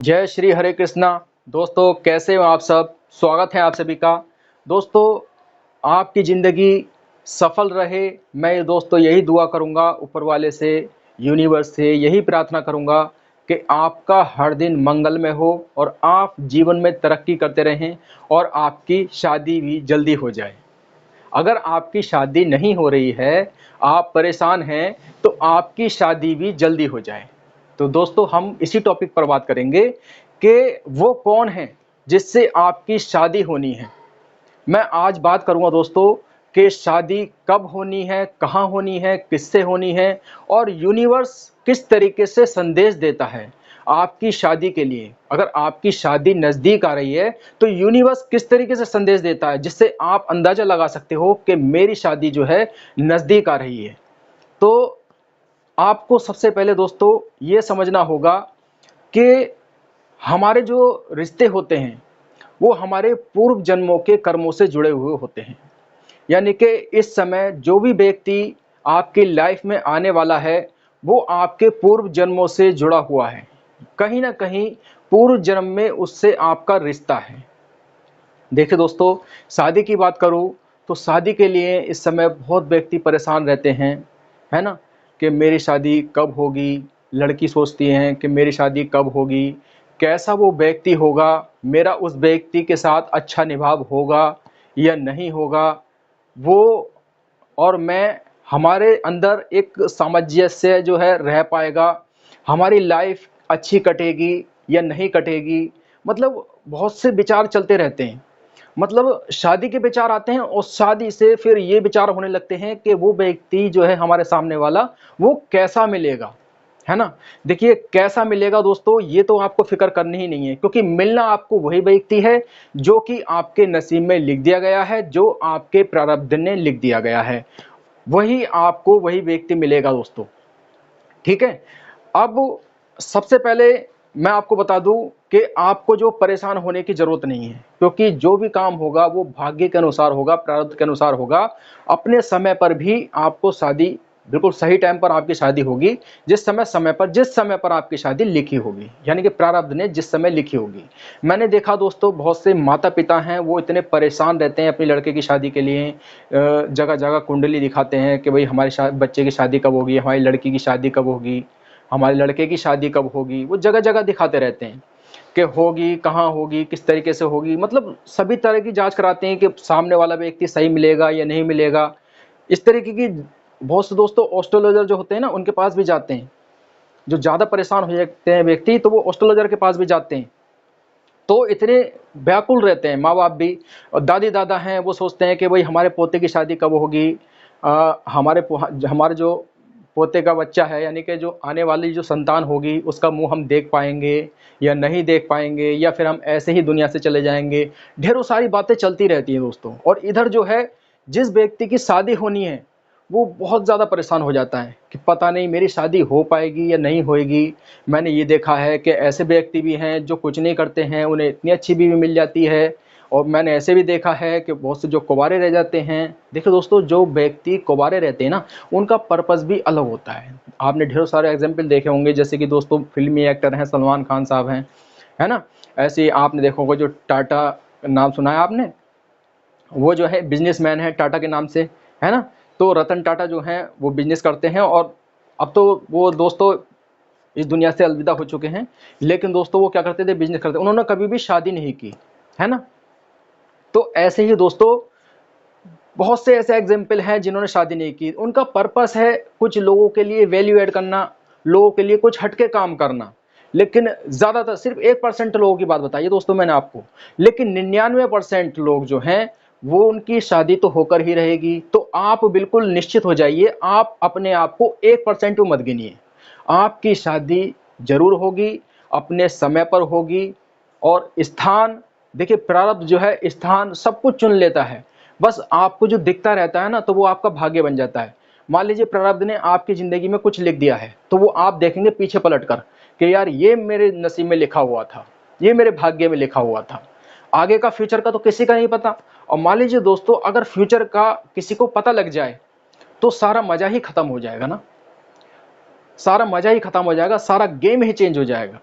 जय श्री हरे कृष्णा। दोस्तों कैसे हो आप सब। स्वागत है आप सभी का। दोस्तों आपकी ज़िंदगी सफल रहे, मैं दोस्तों यही दुआ करूंगा ऊपर वाले से, यूनिवर्स से यही प्रार्थना करूंगा कि आपका हर दिन मंगलमय हो और आप जीवन में तरक्की करते रहें और आपकी शादी भी जल्दी हो जाए। अगर आपकी शादी नहीं हो रही है, आप परेशान हैं, तो आपकी शादी भी जल्दी हो जाए। तो दोस्तों हम इसी टॉपिक पर बात करेंगे कि वो कौन है जिससे आपकी शादी होनी है। मैं आज बात करूंगा दोस्तों कि शादी कब होनी है, कहाँ होनी है, किससे होनी है और यूनिवर्स किस तरीके से संदेश देता है आपकी शादी के लिए। अगर आपकी शादी नज़दीक आ रही है तो यूनिवर्स किस तरीके से संदेश देता है जिससे आप अंदाज़ा लगा सकते हो कि मेरी शादी जो है नज़दीक आ रही है। तो आपको सबसे पहले दोस्तों ये समझना होगा कि हमारे जो रिश्ते होते हैं वो हमारे पूर्व जन्मों के कर्मों से जुड़े हुए होते हैं। यानी कि इस समय जो भी व्यक्ति आपकी लाइफ में आने वाला है वो आपके पूर्व जन्मों से जुड़ा हुआ है। कहीं ना कहीं पूर्व जन्म में उससे आपका रिश्ता है। देखिए दोस्तों, शादी की बात करूँ तो शादी के लिए इस समय बहुत व्यक्ति परेशान रहते हैं, है ना, कि मेरी शादी कब होगी। लड़की सोचती हैं कि मेरी शादी कब होगी, कैसा वो व्यक्ति होगा, मेरा उस व्यक्ति के साथ अच्छा निभाव होगा या नहीं होगा, वो और मैं, हमारे अंदर एक सामंजस्य जो है रह पाएगा, हमारी लाइफ अच्छी कटेगी या नहीं कटेगी। मतलब बहुत से विचार चलते रहते हैं। मतलब शादी के विचार आते हैं और शादी से फिर ये विचार होने लगते हैं कि वो व्यक्ति जो है हमारे सामने वाला वो कैसा मिलेगा, है ना। देखिए कैसा मिलेगा दोस्तों, ये तो आपको फिक्र करनी ही नहीं है, क्योंकि मिलना आपको वही व्यक्ति है जो कि आपके नसीब में लिख दिया गया है, जो आपके प्रारब्ध ने लिख दिया गया है, वही आपको वही व्यक्ति मिलेगा दोस्तों। ठीक है। अब सबसे पहले मैं आपको बता दूं कि आपको जो परेशान होने की ज़रूरत नहीं है, क्योंकि जो भी काम होगा वो भाग्य के अनुसार होगा, प्रारब्ध के अनुसार होगा। अपने समय पर भी आपको शादी, बिल्कुल सही टाइम पर आपकी शादी होगी, जिस समय पर आपकी शादी लिखी होगी, यानी कि प्रारब्ध ने जिस समय लिखी होगी। मैंने देखा दोस्तों बहुत से माता पिता हैं वो इतने परेशान रहते हैं अपने लड़के की शादी के लिए, जगह जगह कुंडली दिखाते हैं कि भाई हमारे बच्चे की शादी कब होगी, हमारी लड़की की शादी कब होगी, हमारे लड़के की शादी कब होगी। वो जगह जगह दिखाते रहते हैं कि होगी, कहाँ होगी, किस तरीके से होगी। मतलब सभी तरह की जांच कराते हैं कि सामने वाला व्यक्ति सही मिलेगा या नहीं मिलेगा। इस तरीके की बहुत से दोस्तों एस्ट्रोलॉजर जो होते हैं ना उनके पास भी जाते हैं। जो ज़्यादा परेशान हो जाते हैं व्यक्ति तो वो एस्ट्रोलॉजर के पास भी जाते हैं। तो इतने व्याकुल रहते हैं माँ बाप भी, और दादी दादा हैं वो सोचते हैं कि भाई हमारे पोते की शादी कब होगी, हमारे जो पोते का बच्चा है, यानी कि जो आने वाली जो संतान होगी उसका मुंह हम देख पाएंगे या नहीं देख पाएंगे, या फिर हम ऐसे ही दुनिया से चले जाएंगे। ढेरों सारी बातें चलती रहती हैं दोस्तों। और इधर जो है जिस व्यक्ति की शादी होनी है वो बहुत ज़्यादा परेशान हो जाता है कि पता नहीं मेरी शादी हो पाएगी या नहीं होएगी। मैंने ये देखा है कि ऐसे व्यक्ति भी हैं जो कुछ नहीं करते हैं, उन्हें इतनी अच्छी बीवी मिल जाती है। और मैंने ऐसे भी देखा है कि बहुत से जो कुंवारे रह जाते हैं। देखो दोस्तों, जो व्यक्ति कुंवारे रहते हैं ना उनका पर्पस भी अलग होता है। आपने ढेरों सारे एग्जाम्पल देखे होंगे, जैसे कि दोस्तों फिल्मी एक्टर हैं सलमान खान साहब हैं, है ना। ऐसे ही आपने देखा होगा जो टाटा, नाम सुना है आपने, वो जो है बिजनेसमैन है टाटा के नाम से, है ना। तो रतन टाटा जो हैं वो बिजनेस करते हैं और अब तो वो दोस्तों इस दुनिया से अलविदा हो चुके हैं। लेकिन दोस्तों वो क्या करते थे, बिजनेस करते, उन्होंने कभी भी शादी नहीं की, है ना। तो ऐसे ही दोस्तों बहुत से ऐसे एग्जाम्पल हैं जिन्होंने शादी नहीं की। उनका पर्पस है कुछ लोगों के लिए वैल्यू ऐड करना, लोगों के लिए कुछ हटके काम करना। लेकिन ज़्यादातर सिर्फ 1% लोगों की बात बताइए दोस्तों मैंने आपको, लेकिन 99% लोग जो हैं वो उनकी शादी तो होकर ही रहेगी। तो आप बिल्कुल निश्चित हो जाइए, आप अपने आप को 1% मत गिनिए। आपकी शादी जरूर होगी, अपने समय पर होगी। और स्थान, देखिए प्रारब्ध जो है स्थान सब कुछ चुन लेता है। बस आपको जो दिखता रहता है ना तो वो आपका भाग्य बन जाता है। मान लीजिए प्रारब्ध ने आपकी ज़िंदगी में कुछ लिख दिया है तो वो आप देखेंगे पीछे पलट कर कि यार ये मेरे नसीब में लिखा हुआ था, ये मेरे भाग्य में लिखा हुआ था। आगे का फ्यूचर का तो किसी का नहीं पता। और मान लीजिए दोस्तों अगर फ्यूचर का किसी को पता लग जाए तो सारा मज़ा ही ख़त्म हो जाएगा ना, सारा मज़ा ही ख़त्म हो जाएगा, सारा गेम ही चेंज हो जाएगा।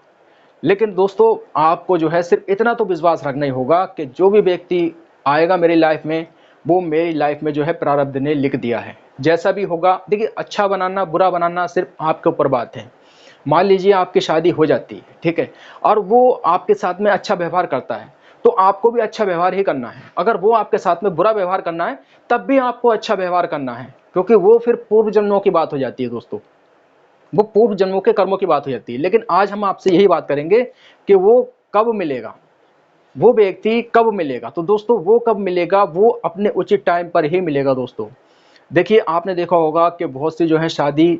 लेकिन दोस्तों आपको जो है सिर्फ इतना तो विश्वास रखना ही होगा कि जो भी व्यक्ति आएगा मेरी लाइफ में, वो मेरी लाइफ में जो है प्रारब्ध ने लिख दिया है। जैसा भी होगा, देखिए अच्छा बनाना बुरा बनाना सिर्फ आपके ऊपर बात है। मान लीजिए आपकी शादी हो जाती है, ठीक है, और वो आपके साथ में अच्छा व्यवहार करता है, तो आपको भी अच्छा व्यवहार ही करना है। अगर वो आपके साथ में बुरा व्यवहार करना है, तब भी आपको अच्छा व्यवहार करना है, क्योंकि वो फिर पूर्व जन्मों की बात हो जाती है दोस्तों, वो पूर्व जन्मों के कर्मों की बात हो जाती है। लेकिन आज हम आपसे यही बात करेंगे कि वो कब मिलेगा, वो व्यक्ति कब मिलेगा। तो दोस्तों वो कब मिलेगा, वो अपने उचित टाइम पर ही मिलेगा दोस्तों। देखिए आपने देखा होगा कि बहुत सी जो है शादी,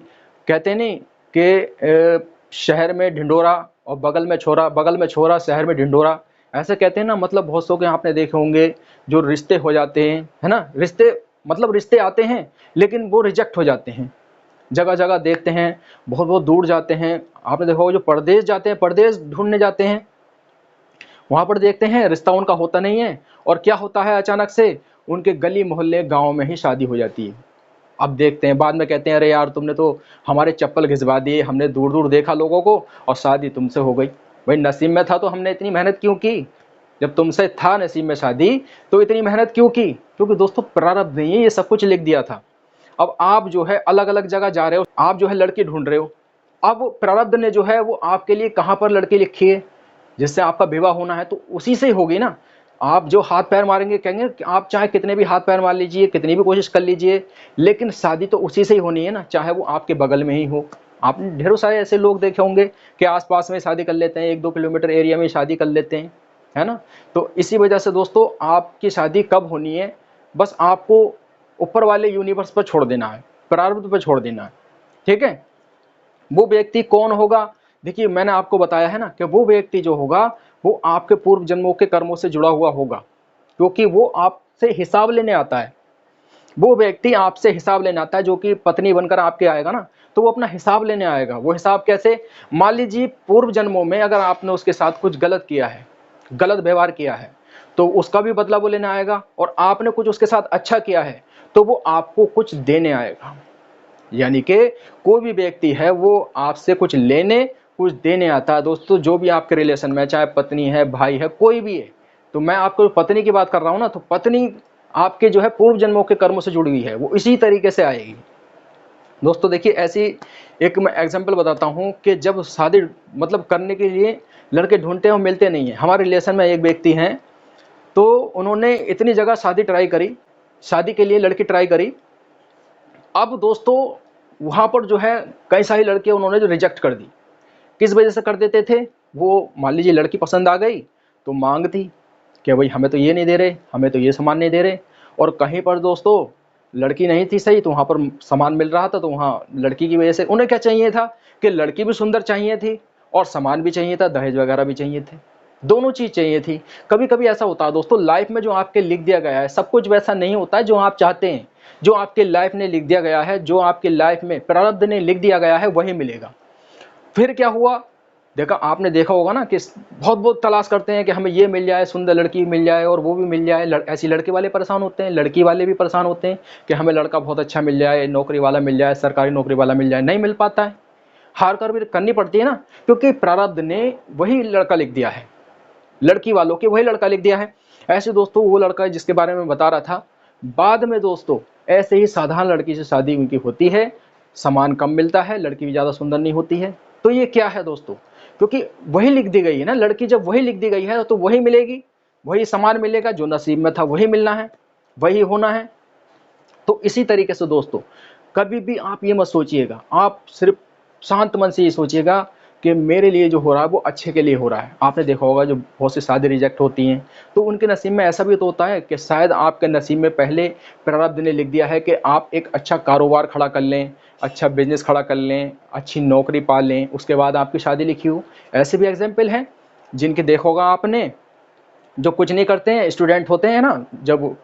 कहते नहीं कि शहर में ढिंढोरा और बगल में छोरा, बगल में छोरा शहर में ढिंढोरा, ऐसे कहते हैं ना। मतलब बहुत सौ के आपने देखे होंगे जो रिश्ते हो जाते हैं, है ना, रिश्ते मतलब रिश्ते आते हैं लेकिन वो रिजेक्ट हो जाते हैं। जगह जगह देखते हैं, बहुत बहुत दूर जाते हैं। आपने देखा होगा जो परदेश जाते हैं, परदेश ढूंढने जाते हैं, वहां पर देखते हैं रिश्ता उनका होता नहीं है, और क्या होता है अचानक से उनके गली मोहल्ले गांव में ही शादी हो जाती है। अब देखते हैं बाद में कहते हैं अरे यार तुमने तो हमारे चप्पल घिसवा दिए, हमने दूर दूर देखा लोगों को और शादी तुमसे हो गई। भाई नसीब में था तो हमने इतनी मेहनत क्यों की, जब तुमसे था नसीब में शादी तो इतनी मेहनत क्यों की, क्योंकि दोस्तों प्रारब्ध नहीं है, ये सब कुछ लिख दिया था। अब आप जो है अलग अलग जगह जा रहे हो, आप जो है लड़की ढूंढ रहे हो, अब प्रारब्ध ने जो है वो आपके लिए कहाँ पर लड़की लिखी है जिससे आपका विवाह होना है, तो उसी से ही होगी ना। आप जो हाथ पैर मारेंगे, कहेंगे कि आप चाहे कितने भी हाथ पैर मार लीजिए, कितनी भी कोशिश कर लीजिए, लेकिन शादी तो उसी से ही होनी है ना, चाहे वो आपके बगल में ही हो। आपने ढेरों सारे ऐसे लोग देखे होंगे कि आसपास में शादी कर लेते हैं, 1-2 किलोमीटर एरिया में शादी कर लेते हैं, है ना। तो इसी वजह से दोस्तों आपकी शादी कब होनी है, बस आपको ऊपर वाले यूनिवर्स पर छोड़ देना है, प्रारब्ध पर छोड़ देना है, ठीक है। वो व्यक्ति कौन होगा, देखिए मैंने आपको बताया है ना कि वो व्यक्ति जो होगा वो आपके पूर्व जन्मों के कर्मों से जुड़ा हुआ होगा, क्योंकि वो आपसे हिसाब लेने आता है। वो व्यक्ति आपसे हिसाब लेने आता है, जो कि पत्नी बनकर आपके आएगा ना, तो वो अपना हिसाब लेने आएगा। वो हिसाब कैसे, मान लीजिए पूर्व जन्मों में अगर आपने उसके साथ कुछ गलत किया है, गलत व्यवहार किया है, तो उसका भी बदला वो लेने आएगा। और आपने कुछ उसके साथ अच्छा किया है तो वो आपको कुछ देने आएगा। यानी कि कोई भी व्यक्ति है वो आपसे कुछ लेने कुछ देने आता है दोस्तों। जो भी आपके रिलेशन में, चाहे पत्नी है, भाई है, कोई भी है, तो मैं आपको पत्नी की बात कर रहा हूँ ना, तो पत्नी आपके जो है पूर्व जन्मों के कर्मों से जुड़ी हुई है, वो इसी तरीके से आएगी दोस्तों। देखिए ऐसी एक मैं एग्जांपल बताता हूँ कि जब शादी मतलब करने के लिए लड़के ढूंढते हैं और मिलते नहीं हैं। हमारे रिलेशन में एक व्यक्ति हैं, तो उन्होंने इतनी जगह शादी ट्राई करी, शादी के लिए लड़की ट्राई करी। अब दोस्तों वहाँ पर जो है कई सारी लड़कियाँ उन्होंने जो रिजेक्ट कर दी। किस वजह से कर देते थे, वो मान लीजिए लड़की पसंद आ गई तो मांग थी कि भाई हमें तो ये नहीं दे रहे, हमें तो ये सामान नहीं दे रहे। और कहीं पर दोस्तों लड़की नहीं थी सही, तो वहाँ पर सामान मिल रहा था, तो वहाँ लड़की की वजह से उन्हें क्या चाहिए था कि लड़की भी सुंदर चाहिए थी और सामान भी चाहिए था, दहेज वगैरह भी चाहिए थे, दोनों चीज़ चाहिए थी। कभी कभी ऐसा होता है दोस्तों लाइफ में, जो आपके लिख दिया गया है सब कुछ वैसा नहीं होता है जो आप चाहते हैं। जो आपके लाइफ ने लिख दिया गया है, जो आपके लाइफ में प्रारब्ध ने लिख दिया गया है, वही मिलेगा। फिर क्या हुआ, देखा आपने देखा होगा ना कि बहुत बहुत तलाश करते हैं कि हमें ये मिल जाए, सुंदर लड़की मिल जाए और वो भी मिल जाए। ऐसी लड़के वाले परेशान होते हैं, लड़की वाले भी परेशान होते हैं कि हमें लड़का बहुत अच्छा मिल जाए, नौकरी वाला मिल जाए, सरकारी नौकरी वाला मिल जाए। नहीं मिल पाता है, हार कर भी करनी पड़ती है ना, क्योंकि प्रारब्ध ने वही लड़का लिख दिया है, लड़की वालों के वही लड़का लिख दिया है। ऐसे दोस्तों वो लड़का जिसके बारे में बता रहा था, बाद में दोस्तों ऐसे ही साधारण लड़की से शादी उनकी होती है, सामान कम मिलता है, लड़की भी ज़्यादा सुंदर नहीं होती है। तो ये क्या है दोस्तों, क्योंकि वही लिख दी गई है ना, लड़की जब वही लिख दी गई है तो वही मिलेगी, वही सामान मिलेगा, जो नसीब में था वही मिलना है, वही होना है। तो इसी तरीके से दोस्तों कभी भी आप ये मत सोचिएगा, आप सिर्फ शांत मन से ये सोचिएगा कि मेरे लिए जो हो रहा है वो अच्छे के लिए हो रहा है। आपने देखा होगा जो बहुत सी शादी रिजेक्ट होती हैं, तो उनके नसीब में ऐसा भी तो होता है कि शायद आपके नसीब में पहले प्रारब्ध ने लिख दिया है कि आप एक अच्छा कारोबार खड़ा कर लें, अच्छा बिजनेस खड़ा कर लें, अच्छी नौकरी पा लें, उसके बाद आपकी शादी लिखी हो। ऐसे भी एग्जाम्पल हैं जिनके देखा होगा आपने, जो कुछ नहीं करते हैं, स्टूडेंट होते हैं ना, जब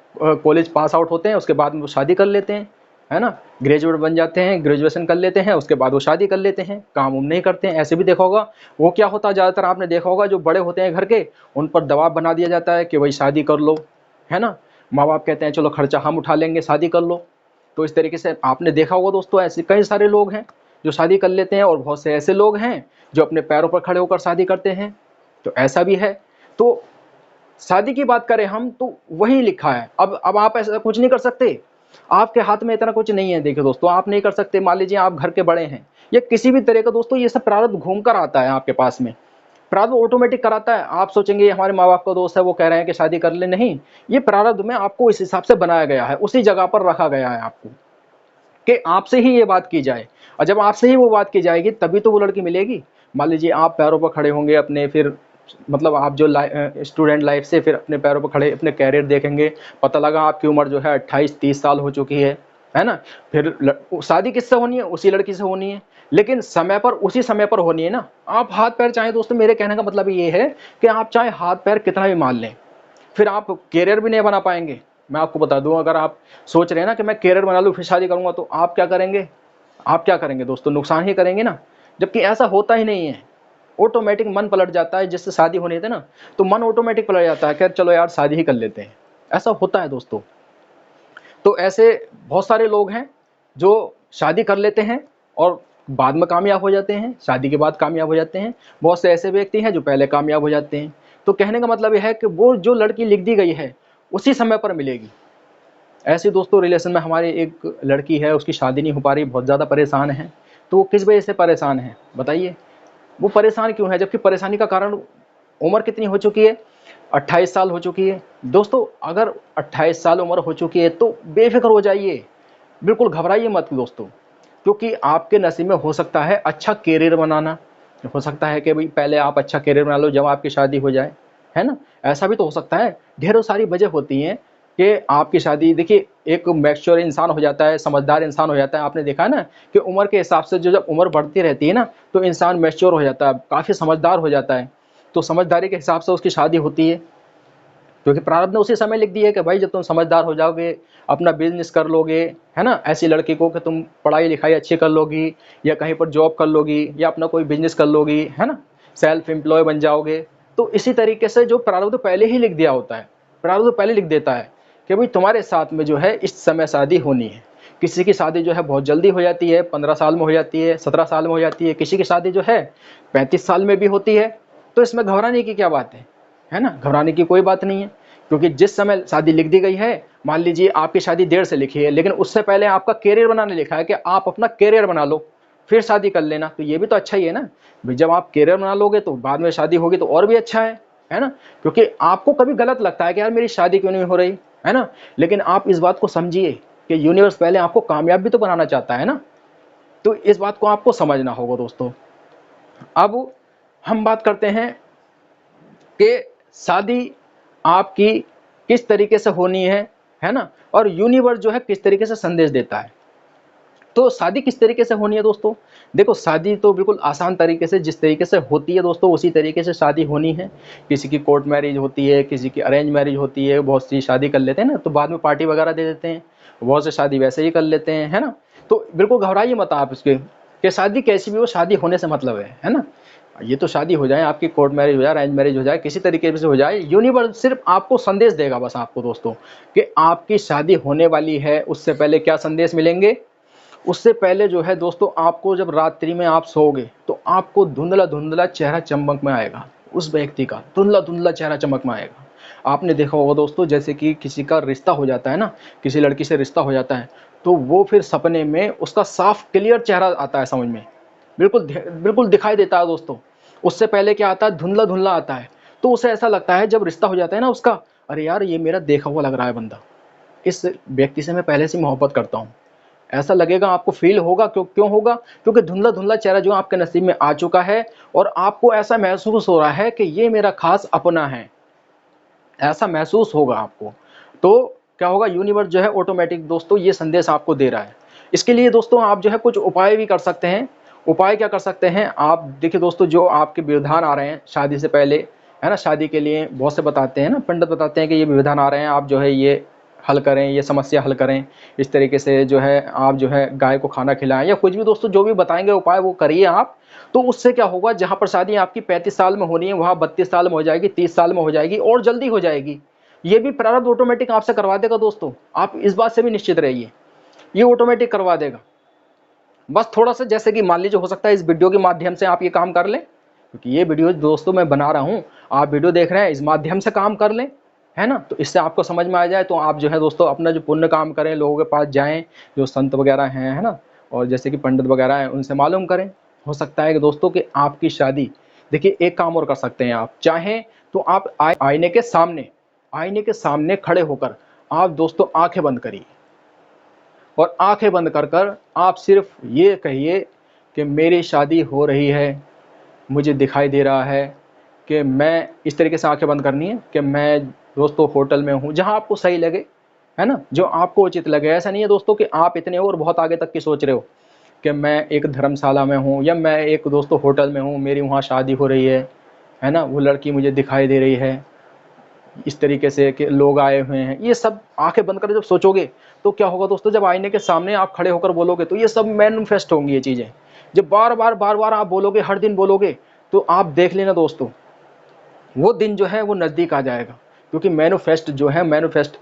कॉलेज पास आउट होते हैं उसके बाद वो शादी कर लेते हैं, है ना, ग्रेजुएट बन जाते हैं, ग्रेजुएशन कर लेते हैं, उसके बाद वो शादी कर लेते हैं, काम उम नहीं करते हैं। ऐसे भी देखा होगा। वो क्या होता है, ज़्यादातर आपने देखा होगा जो बड़े होते हैं घर के, उन पर दबाव बना दिया जाता है कि भाई शादी कर लो, है ना। माँ बाप कहते हैं चलो खर्चा हम उठा लेंगे, शादी कर लो। तो इस तरीके से आपने देखा होगा दोस्तों, ऐसे कई सारे लोग हैं जो शादी कर लेते हैं और बहुत से ऐसे लोग हैं जो अपने पैरों पर खड़े होकर शादी करते हैं, तो ऐसा भी है। तो शादी की बात करें हम तो वही लिखा है। अब आप ऐसा कुछ नहीं कर सकते, आपके हाथ में इतना कुछ नहीं है। देखिए दोस्तों, आप नहीं कर सकते। मान लीजिए आप घर के बड़े हैं या किसी भी तरह का दोस्तों, ये सब प्रारब्ध घूम कर आता है आपके पास में, प्रारब्ध ऑटोमेटिक कराता है। आप सोचेंगे ये हमारे माँ बाप का दोस्त है, वो कह रहे हैं कि शादी कर ले, नहीं, ये प्रारब्ध में आपको इस हिसाब से बनाया गया है, उसी जगह पर रखा गया है आपको कि आपसे ही ये बात की जाए। और जब आपसे ही वो बात की जाएगी तभी तो वो लड़की मिलेगी। मान लीजिए आप पैरों पर खड़े होंगे अपने, फिर मतलब आप जो स्टूडेंट लाइफ से फिर अपने पैरों पर खड़े अपने कैरियर देखेंगे, पता लगा आपकी उम्र जो है 28-30 साल हो चुकी है ना। फिर शादी किससे होनी है? उसी लड़की से होनी है, लेकिन समय पर, उसी समय पर होनी है ना। आप हाथ पैर चाहे दोस्तों, मेरे कहने का मतलब ये है कि आप चाहे हाथ पैर कितना भी मान लें, फिर आप कैरियर भी नहीं बना पाएंगे। मैं आपको बता दूं, अगर आप सोच रहे हैं ना कि मैं कैरियर बना लूं फिर शादी करूंगा, तो आप क्या करेंगे? आप क्या करेंगे दोस्तों? नुकसान ही करेंगे ना। जबकि ऐसा होता ही नहीं है, ऑटोमेटिक मन पलट जाता है। जिससे शादी होनी थी ना, तो मन ऑटोमेटिक पलट जाता है कि चलो यार शादी ही कर लेते हैं। ऐसा होता है दोस्तों। तो ऐसे बहुत सारे लोग हैं जो शादी कर लेते हैं और बाद में कामयाब हो जाते हैं, शादी के बाद कामयाब हो जाते हैं। बहुत से ऐसे व्यक्ति हैं जो पहले कामयाब हो जाते हैं। तो कहने का मतलब यह है कि वो जो लड़की लिख दी गई है उसी समय पर मिलेगी। ऐसे दोस्तों रिलेशन में हमारी एक लड़की है, उसकी शादी नहीं हो पा रही, बहुत ज़्यादा परेशान है। तो वो किस वजह से परेशान है बताइए? वो परेशान क्यों है? जबकि परेशानी का कारण, उम्र कितनी हो चुकी है? 28 साल हो चुकी है। दोस्तों अगर 28 साल उम्र हो चुकी है तो बेफिक्र हो जाइए, बिल्कुल घबराइए मत दोस्तों। क्योंकि आपके नसीब में हो सकता है अच्छा करियर बनाना, हो सकता है कि भाई पहले आप अच्छा करियर बना लो जब आपकी शादी हो जाए, है ना। ऐसा भी तो हो सकता है। ढेरों सारी वजह होती हैं कि आपकी शादी, देखिए एक मैच्योर इंसान हो जाता है, समझदार इंसान हो जाता है। आपने देखा है ना कि उम्र के हिसाब से जो जब उम्र बढ़ती रहती है ना, तो इंसान मैच्योर हो जाता है, काफ़ी समझदार हो जाता है। तो समझदारी के हिसाब से उसकी शादी होती है, क्योंकि प्रारब्ध ने उसी समय लिख दिया है कि भाई जब तुम समझदार हो जाओगे, अपना बिजनेस कर लोगे, है ना, ऐसी लड़की को कि तुम पढ़ाई लिखाई अच्छी कर लोगी या कहीं पर जॉब कर लोगी या अपना कोई बिजनेस कर लोगी, है ना, सेल्फ एम्प्लॉय बन जाओगे। तो इसी तरीके से जो प्रारब्ध पहले ही लिख दिया होता है, प्रारब्ध पहले लिख देता है कि भाई तुम्हारे साथ में जो है इस समय शादी होनी है। किसी की शादी जो है बहुत जल्दी हो जाती है, 15 साल में हो जाती है, 17 साल में हो जाती है, किसी की शादी जो है 35 साल में भी होती है। तो इसमें घबराने की क्या बात है ना, घबराने की कोई बात नहीं है। क्योंकि जिस समय शादी लिख दी गई है, मान लीजिए आपकी शादी देर से लिखी है, लेकिन उससे पहले आपका कैरियर बनाने लिखा है कि आप अपना कैरियर बना लो फिर शादी कर लेना, तो ये भी तो अच्छा ही है ना। भाई जब आप कैरियर बना लोगे तो बाद में शादी होगी तो और भी अच्छा है ना। क्योंकि आपको कभी गलत लगता है कि यार मेरी शादी क्यों नहीं हो रही, है ना, लेकिन आप इस बात को समझिए कि यूनिवर्स पहले आपको कामयाब भी तो बनाना चाहता है ना। तो इस बात को आपको समझना होगा दोस्तों। अब हम बात करते हैं कि शादी आपकी किस तरीके से होनी है ना, और यूनिवर्स जो है किस तरीके से संदेश देता है। तो शादी किस तरीके से होनी है दोस्तों? देखो शादी तो बिल्कुल आसान तरीके से, जिस तरीके से होती है दोस्तों उसी तरीके से शादी होनी है। किसी की कोर्ट मैरिज होती है, किसी की अरेंज मैरिज होती है, बहुत सी शादी कर लेते हैं ना तो बाद में पार्टी वगैरह दे देते हैं, बहुत से शादी वैसे ही कर लेते हैं, है ना। तो बिल्कुल घबराइए मत आप इसके कि शादी कैसी भी हो, शादी होने से मतलब है ना। ये तो शादी हो जाए, आपकी कोर्ट मैरिज हो जाए, अरेंज मैरिज हो जाए, किसी तरीके से हो जाए, यूनिवर्स सिर्फ आपको संदेश देगा बस आपको दोस्तों कि आपकी शादी होने वाली है। उससे पहले क्या संदेश मिलेंगे? उससे पहले जो है दोस्तों, आपको जब रात्रि में आप सोओगे तो आपको धुंधला धुंधला चेहरा चमक में आएगा, उस व्यक्ति का धुंधला धुंधला चेहरा चमक में आएगा। आपने देखा होगा दोस्तों, जैसे कि किसी का रिश्ता हो जाता है ना, किसी लड़की से रिश्ता हो जाता है तो वो फिर सपने में उसका साफ क्लियर चेहरा आता है समझ में, बिल्कुल बिल्कुल दिखाई देता है दोस्तों। उससे पहले क्या आता है? धुंधला धुंधला आता है। तो उसे ऐसा लगता है जब रिश्ता हो जाता है ना उसका, अरे यार ये मेरा देखा हुआ लग रहा है बंदा, इस व्यक्ति से मैं पहले से मोहब्बत करता हूँ। ऐसा लगेगा, आपको फील होगा। क्यों होगा? क्योंकि धुंधला धुंधला चेहरा जो आपके नसीब में आ चुका है और आपको ऐसा महसूस हो रहा है कि ये मेरा खास अपना है, ऐसा महसूस होगा आपको। तो क्या होगा? यूनिवर्स जो है ऑटोमेटिक दोस्तों ये संदेश आपको दे रहा है। इसके लिए दोस्तों आप जो है कुछ उपाय भी कर सकते हैं। उपाय क्या कर सकते हैं आप? देखिए दोस्तों, जो आपके विधान आ रहे हैं शादी से पहले, है ना, शादी के लिए बहुत से बताते हैं ना, पंडित बताते हैं कि ये विधान आ रहे हैं, आप जो है ये हल करें, ये समस्या हल करें, इस तरीके से जो है आप जो है गाय को खाना खिलाएं, या कुछ भी दोस्तों जो भी बताएंगे उपाय वो करिए आप। तो उससे क्या होगा, जहाँ पर शादी आपकी 35 साल में होनी है वहाँ 32 साल में हो जाएगी, 30 साल में हो जाएगी और जल्दी हो जाएगी। ये भी प्रारब्ध ऑटोमेटिक आपसे करवा देगा दोस्तों, आप इस बात से भी निश्चित रहिए, ये ऑटोमेटिक करवा देगा। बस थोड़ा सा, जैसे कि मान लीजिए हो सकता है इस वीडियो के माध्यम से आप ये काम कर लें, क्योंकि ये वीडियो दोस्तों मैं बना रहा हूँ, आप वीडियो देख रहे हैं, इस माध्यम से काम कर लें, है ना। तो इससे आपको समझ में आ जाए, तो आप जो है दोस्तों अपना जो पुण्य काम करें, लोगों के पास जाएं जो संत वगैरह हैं, है ना, और जैसे कि पंडित वगैरह हैं, उनसे मालूम करें। हो सकता है कि दोस्तों कि आपकी शादी, देखिए एक काम और कर सकते हैं आप, चाहें तो आप आईने के सामने खड़े होकर आप दोस्तों आंखें बंद करिए, और आंखें बंद कर कर आप सिर्फ ये कहिए कि मेरी शादी हो रही है, मुझे दिखाई दे रहा है कि मैं, इस तरीके से आंखें बंद करनी है कि मैं दोस्तों होटल में हूँ, जहाँ आपको सही लगे, है ना, जो आपको उचित लगे। ऐसा नहीं है दोस्तों कि आप इतने और बहुत आगे तक की सोच रहे हो कि मैं एक धर्मशाला में हूँ, या मैं एक दोस्तों होटल में हूँ, मेरी वहाँ शादी हो रही है ना, वो लड़की मुझे दिखाई दे रही है, इस तरीके से कि लोग आए हुए हैं। ये सब आंखें बंद कर जब सोचोगे तो क्या होगा दोस्तों, जब आईने के सामने आप खड़े होकर बोलोगे तो ये सब मैनिफेस्ट होंगी ये चीज़ें। जब बार बार आप बोलोगे, हर दिन बोलोगे, तो आप देख लेना दोस्तों, वो दिन जो है वो नज़दीक आ जाएगा। क्योंकि मैनिफेस्ट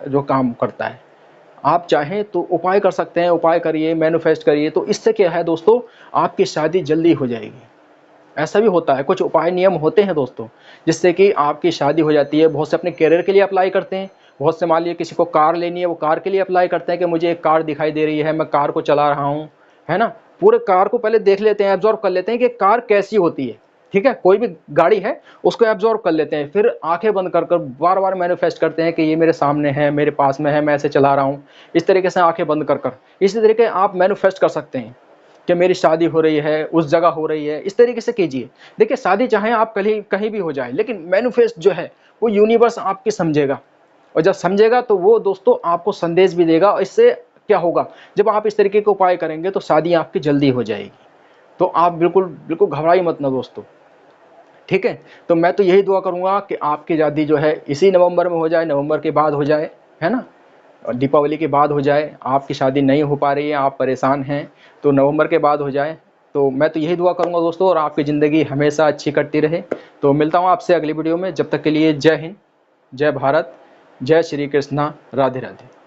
जो काम करता है, आप चाहें तो उपाय कर सकते हैं, उपाय करिए, मैनिफेस्ट करिए, तो इससे क्या है दोस्तों, आपकी शादी जल्दी हो जाएगी। ऐसा भी होता है, कुछ उपाय नियम होते हैं दोस्तों, जिससे कि आपकी शादी हो जाती है। बहुत से अपने करियर के लिए अप्लाई करते हैं, बहुत से मान लीजिए किसी को कार लेनी है, वो कार के लिए अप्लाई करते हैं कि मुझे एक कार दिखाई दे रही है, मैं कार को चला रहा हूँ, है ना। पूरे कार को पहले देख लेते हैं, एब्जॉर्व कर लेते हैं कि कार कैसी होती है, ठीक है, कोई भी गाड़ी है उसको एब्जॉर्व कर लेते हैं, फिर आंखें बंद कर कर बार बार मैनिफेस्ट करते हैं कि ये मेरे सामने है, मेरे पास में है, मैं ऐसे चला रहा हूँ, इस तरीके से आंखें बंद कर कर इसी तरीके आप मैनिफेस्ट कर सकते हैं कि मेरी शादी हो रही है, उस जगह हो रही है, इस तरीके से कीजिए। देखिए शादी चाहे आप कहीं भी हो जाए, लेकिन मैनिफेस्ट जो है वो यूनिवर्स आपकी समझेगा, और जब समझेगा तो वो दोस्तों आपको संदेश भी देगा। और इससे क्या होगा, जब आप इस तरीके के उपाय करेंगे तो शादी आपकी जल्दी हो जाएगी। तो आप बिल्कुल बिल्कुल घबराई मत ना दोस्तों, ठीक है। तो मैं तो यही दुआ करूँगा कि आपकी शादी जो है इसी नवंबर में हो जाए, नवंबर के बाद हो जाए, है ना, और दीपावली के बाद हो जाए। आपकी शादी नहीं हो पा रही है, आप परेशान हैं, तो नवंबर के बाद हो जाए। तो मैं तो यही दुआ करूँगा दोस्तों, और आपकी ज़िंदगी हमेशा अच्छी कटती रहे। तो मिलता हूँ आपसे अगली वीडियो में, जब तक के लिए जय हिंद, जय भारत, जय श्री कृष्णा, राधे राधे।